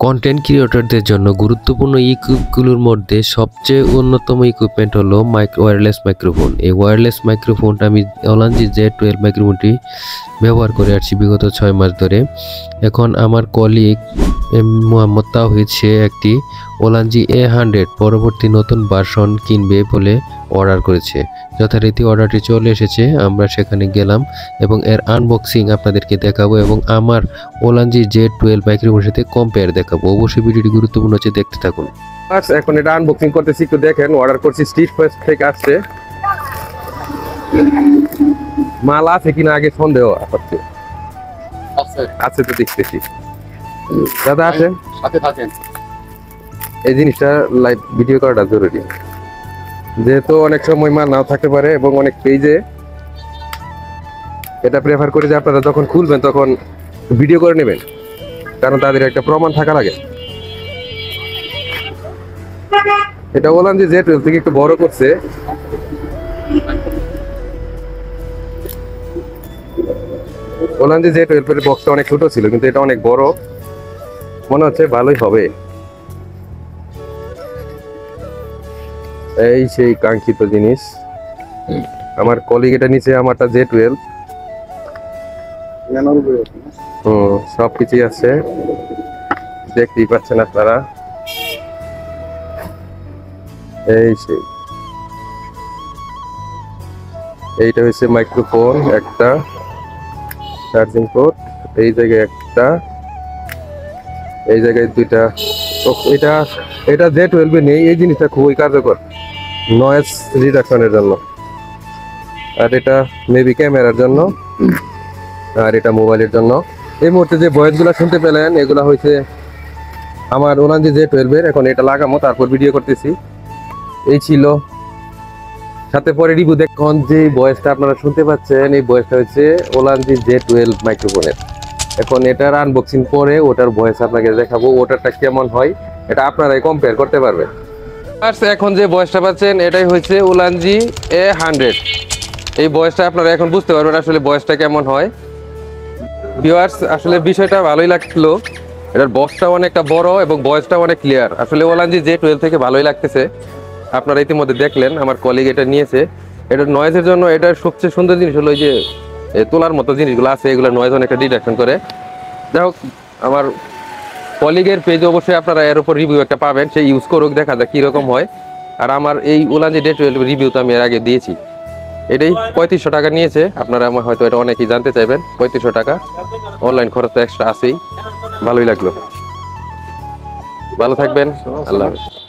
Content ক্রিয়েটরদের জন্য গুরুত্বপূর্ণ ইকুইপগুলোর মধ্যে সবচেয়ে অন্যতম ইকুইপমেন্ট হলো ওয়্যারলেস মাইক্রোফোন। এই ওয়্যারলেস মাইক্রোফোনটা আমি ওলানজি Z12 মাইক্রোফোনটি ব্যবহার করে আসছি বিগত 6 মাস ধরে। এখন আমার কলিগ মোহাম্মদ তাওহিদ সে একটি ওলানজি A100 পরবর্তী নতুন ভার্সন কিনবে বলে অর্ডার করেছে। যথারীতি অর্ডারটি চলে এসেছে, আমরা সেখানে গেলাম এবং এর আনবক্সিং আপনাদেরকে দেখাবো এবং আমার ওলানজি Z12 মাইক্রোফোনের সাথে কম্পেয়ার দেখাবো। অবশ্যই ভিডিওটি গুরুত্বপূর্ণ হচ্ছে, দেখতে থাকুন। আচ্ছা, এখন এটা আনবক্সিং করতেছি, একটু দেখেন। অর্ডার করছি স্ট্রিট ফার্স্ট থেকে, আসছে মাল আছে কিনা আগে সন্দেহ হচ্ছে। আছে তো দেখতেছি। দাদা আছেন, সাথে থাকেন। এই জিনিসটা লাইভ ভিডিও করাটা জরুরি, যেহেতু অনেক সময় মাল নাও থাকতে পারে এবং অনেক পেজে এটা প্রেফার করে যে আপনারা যখন খুলবেন তখন ভিডিও করে নেবেন, কারণ তাদের একটা প্রমাণ থাকা লাগে। এটা ওলানজি Z12 থেকে একটু বড় করছে। ওলানজি Z12 এর বক্সটা অনেক ছোট ছিল, কিন্তু এটা অনেক বড়, মনে হচ্ছে ভালোই হবে। এই সেই কাঙ্ক্ষিত জিনিস। আমার কলিগ এটা নিচে, আমারটা Z12। সবকিছুই আছে, দেখতেই পাচ্ছেন আপনারা। এই সেই এইটা হচ্ছে মাইক্রোফোন, একটা চার্জিং পোর্ট, এই জায়গায় একটা, এই জায়গায় দুইটা। এটা এটা Z12 নেই। এই জিনিসটা খুবই কার্যকর নয়েজ রিডাকশনের জন্য, আর এটা মেবি ক্যামেরার জন্য, আর এটা মোবাইলের জন্য। এই মুহূর্তে যে ভয়েসগুলো শুনতে পেলেন এগুলো হয়েছে আমার ওলানজি Z12 এর। এখন এটা লাগামো, তারপর ভিডিও করতেছি। এই ছিল সাথে পরে রিভিউ। দেখুন যে ভয়েসটা আপনারা শুনতে পাচ্ছেন, এই ভয়েসটা হচ্ছে ওলানজি Z12 মাইক্রোফোনের। এখন এটার আনবক্সিং পরে ওটার ভয়েস আপনাকে দেখাবো, ওটারটা কেমন হয় এটা আপনারাই কম্পেয়ার করতে পারবেন। এখন যে ভয়েসটা পাচ্ছেন এটাই হচ্ছে ওলানজি A100। এই ভয়েসটা আপনারা এখন বুঝতে পারবেন আসলে ভয়েসটা কেমন হয়। ভিউয়ার্স, আসলে বিষয়টা ভালোই লাগলো। এটার বক্সটা অনেকটা বড় এবং ভয়েসটা অনেক ক্লিয়ার। আসলে ওলানজি Z12 থেকে ভালোই লাগতেছে। আপনারা ইতিমধ্যে দেখলেন আমার কলিগ এটা নিয়েছে। এটার নয়েজের জন্য এটার সবচেয়ে সুন্দর জিনিস হলো যে তোলার মতো জিনিসগুলো আছে, এগুলো নয়েজ অনেকটা ডিটেকশন করে। যাই হোক, আমার কলিগের পেজে অবশ্যই আপনারা এর উপর রিভিউ একটা পাবেন, সেই ইউজ করুক, দেখা যাক কীরকম হয়। আর আমার এই ওলানজি Z12 রিভিউ তো আমি এর আগে দিয়েছি। এটাই 3500 টাকা নিয়েছে। আপনারা আমার হয়তো এটা অনেকেই জানতে চাইবেন। 3500 টাকা, অনলাইন খরচ তো এক্সট্রা আছেই। ভালোই লাগলো। ভালো থাকবেন, আল্লাহ হাফেজ।